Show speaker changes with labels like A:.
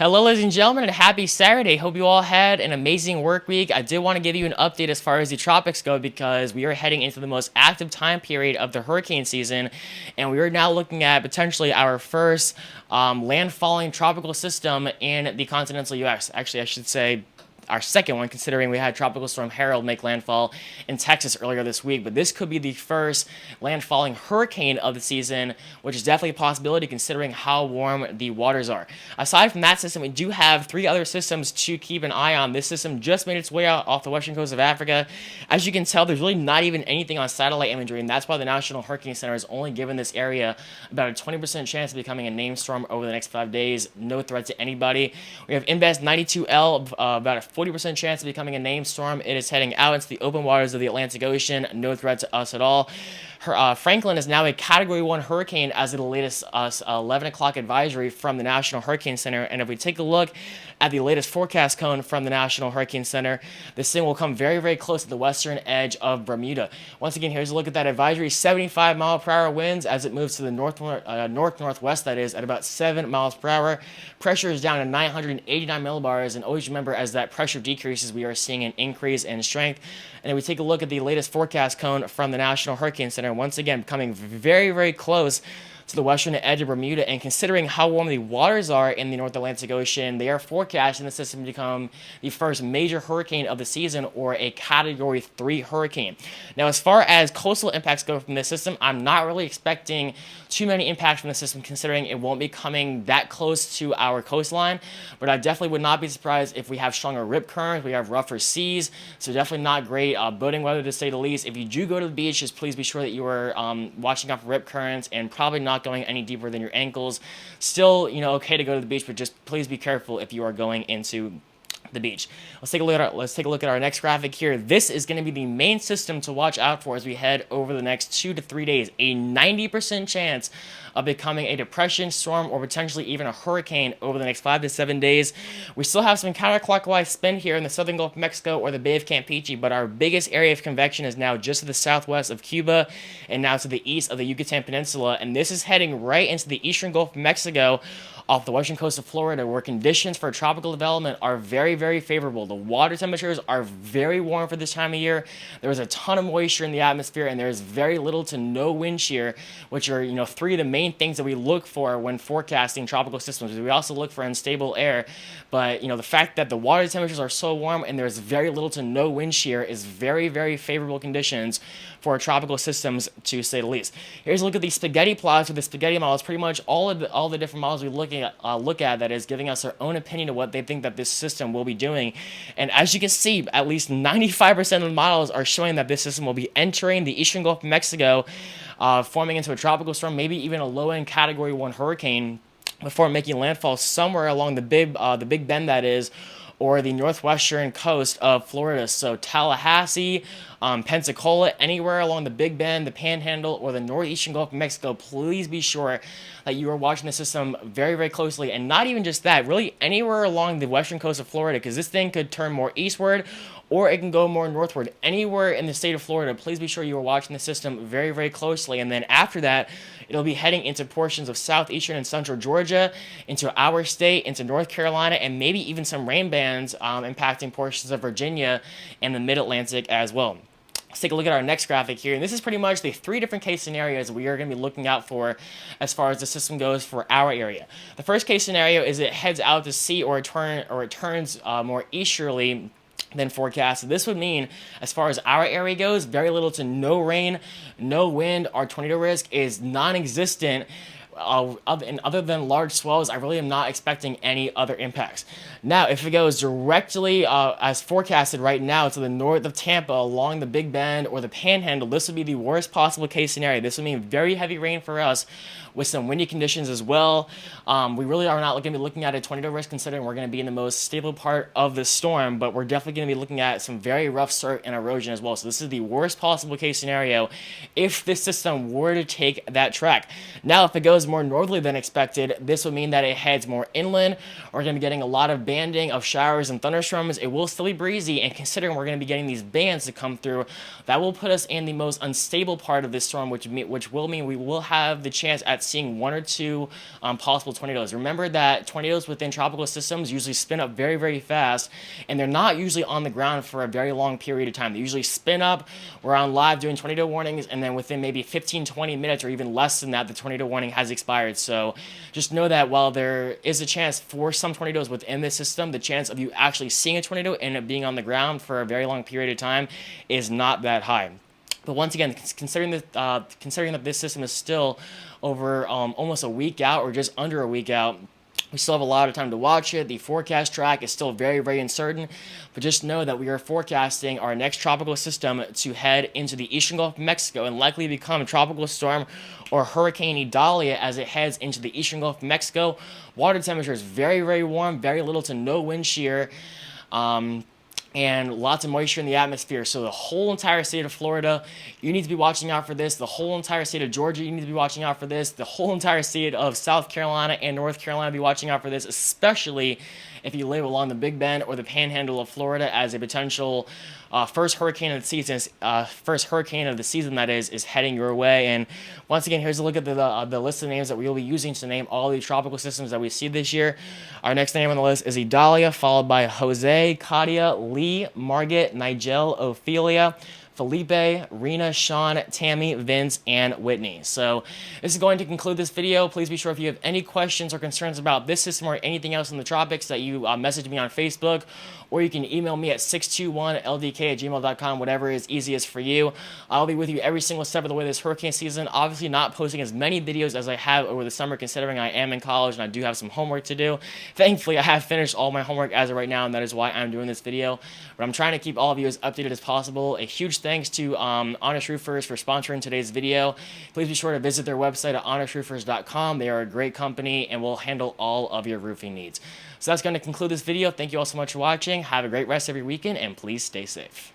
A: Hello, ladies and gentlemen, and happy Saturday. Hope you all had an amazing work week. I did want to give you an update as far as the tropics go because we are heading into the most active time period of the hurricane season, and we are now looking at potentially our first landfalling tropical system in the continental U.S. Actually, I should say our second one, considering we had Tropical Storm Harold make landfall in Texas earlier this week. But this could be the first landfalling hurricane of the season, which is definitely a possibility considering how warm the waters are. Aside from that system, we do have three other systems to keep an eye on. This system just made its way out off the western coast of Africa. As you can tell, there's really not even anything on satellite imagery, and that's why the National Hurricane Center has only given this area about a 20% chance of becoming a named storm over the next 5 days. No threat to anybody. We have Invest 92L, about a 40% chance of becoming a named storm. It is heading out into the open waters of the Atlantic Ocean. No threat to us at all. Franklin is now a Category 1 hurricane as of the latest 11 o'clock advisory from the National Hurricane Center. And if we take a look at the latest forecast cone from the National Hurricane Center, this thing will come very, very close to the western edge of Bermuda. Once again, here's a look at that advisory. 75-mile-per-hour winds as it moves to the north-northwest, that is, at about 7 miles per hour. Pressure is down to 989 millibars, and always remember, as that pressure decreases, we are seeing an increase in strength. And if we take a look at the latest forecast cone from the National Hurricane Center, once again, coming very, very close to the western edge of Bermuda, and considering how warm the waters are in the North Atlantic Ocean, they are forecasting the system to become the first major hurricane of the season, or a Category 3 hurricane. Now, as far as coastal impacts go from this system, I'm not really expecting too many impacts from the system, considering it won't be coming that close to our coastline, but I definitely would not be surprised if we have stronger rip currents, we have rougher seas, so definitely not great boating weather, to say the least. If you do go to the beach, just please be sure that you are watching out for rip currents and probably not going any deeper than your ankles. Still, okay to go to the beach, but just please be careful if you are going into the beach. Let's take a look at our next graphic here. This is going to be the main system to watch out for as we head over the next 2 to 3 days. A 90% chance of becoming a depression, storm, or potentially even a hurricane over the next 5 to 7 days. We still have some counterclockwise spin here in the southern Gulf of Mexico or the Bay of Campeche, but our biggest area of convection is now just to the southwest of Cuba and now to the east of the Yucatan Peninsula, and this is heading right into the eastern Gulf of Mexico off the western coast of Florida, where conditions for tropical development are very, very favorable. The water temperatures are very warm for this time of year. There is a ton of moisture in the atmosphere, and there is very little to no wind shear, which are, three of the main things that we look for when forecasting tropical systems. We also look for unstable air, but, the fact that the water temperatures are so warm and there's very little to no wind shear is very, very favorable conditions for tropical systems, to say the least. Here's a look at the spaghetti plots with the spaghetti models. Pretty much all the different models we look at that is giving us our own opinion of what they think that this system will be doing. And as you can see, at least 95% of the models are showing that this system will be entering the eastern Gulf of Mexico, forming into a tropical storm, maybe even a low-end Category 1 hurricane, before making landfall somewhere along the Big Bend, that is, or the northwestern coast of Florida. So Tallahassee, Pensacola, anywhere along the Big Bend, the Panhandle, or the northeastern Gulf of Mexico, please be sure that you are watching the system very, very closely. And not even just that, really anywhere along the western coast of Florida, because this thing could turn more eastward or it can go more northward. Anywhere in the state of Florida, please be sure you are watching the system very, very closely. And then after that, it'll be heading into portions of southeastern and central Georgia, into our state, into North Carolina, and maybe even some rain bands impacting portions of Virginia and the mid-Atlantic as well. Let's take a look at our next graphic here, and this is pretty much the three different case scenarios we are going to be looking out for as far as the system goes for our area. The first case scenario is it heads out to sea, or it turns more easterly than forecasted. This would mean, as far as our area goes, very little to no rain, no wind. Our tornado risk is non-existent. Other than large swells, I really am not expecting any other impacts. Now, if it goes directly as forecasted right now to the north of Tampa along the Big Bend or the Panhandle, this would be the worst possible case scenario. This would mean very heavy rain for us with some windy conditions as well. We really are not going to be looking at a tornado risk, considering we're going to be in the most stable part of the storm, but we're definitely going to be looking at some very rough surf and erosion as well. So this is the worst possible case scenario if this system were to take that track. Now, if it goes more northerly than expected, this would mean that it heads more inland. We're going to be getting a lot of banding of showers and thunderstorms. It will still be breezy, and considering we're going to be getting these bands to come through, that will put us in the most unstable part of this storm, which will mean we will have the chance at at seeing one or two possible tornadoes. Remember that tornadoes within tropical systems usually spin up very, very fast, and they're not usually on the ground for a very long period of time. They usually spin up, we're on live doing tornado warnings, and then within maybe 15, 20 minutes or even less than that, the tornado warning has expired. So just know that while there is a chance for some tornadoes within the system, the chance of you actually seeing a tornado and it being on the ground for a very long period of time is not that high. But once again, considering that this system is still over almost a week out or just under a week out, we still have a lot of time to watch it. The forecast track is still very, very uncertain, but just know that we are forecasting our next tropical system to head into the eastern Gulf of Mexico and likely become a tropical storm or Hurricane Idalia as it heads into the eastern Gulf of Mexico. Water temperature is very, very warm, very little to no wind shear. And lots of moisture in the atmosphere. So the whole entire state of Florida, you need to be watching out for this. The whole entire state of Georgia, you need to be watching out for this. The whole entire state of South Carolina and North Carolina, be watching out for this, especially if you live along the Big Bend or the Panhandle of Florida, as a potential first hurricane of the season, that is heading your way. And once again, here's a look at the list of names that we will be using to name all the tropical systems that we see this year. Our next name on the list is Idalia, followed by Jose, Katia, Lee, Margaret, Nigel, Ophelia, Felipe, Rena, Sean, Tammy, Vince, and Whitney. So this is going to conclude this video. Please be sure if you have any questions or concerns about this system or anything else in the tropics that you message me on Facebook, or you can email me at 621ldk@gmail.com, whatever is easiest for you. I'll be with you every single step of the way this hurricane season. Obviously not posting as many videos as I have over the summer, considering I am in college and I do have some homework to do. Thankfully, I have finished all my homework as of right now, and that is why I'm doing this video. But I'm trying to keep all of you as updated as possible. A huge thanks to Honest Roofers for sponsoring today's video. Please be sure to visit their website at honestroofers.com. They are a great company and will handle all of your roofing needs. So that's going to conclude this video. Thank you all so much for watching. Have a great rest of your weekend, and please stay safe.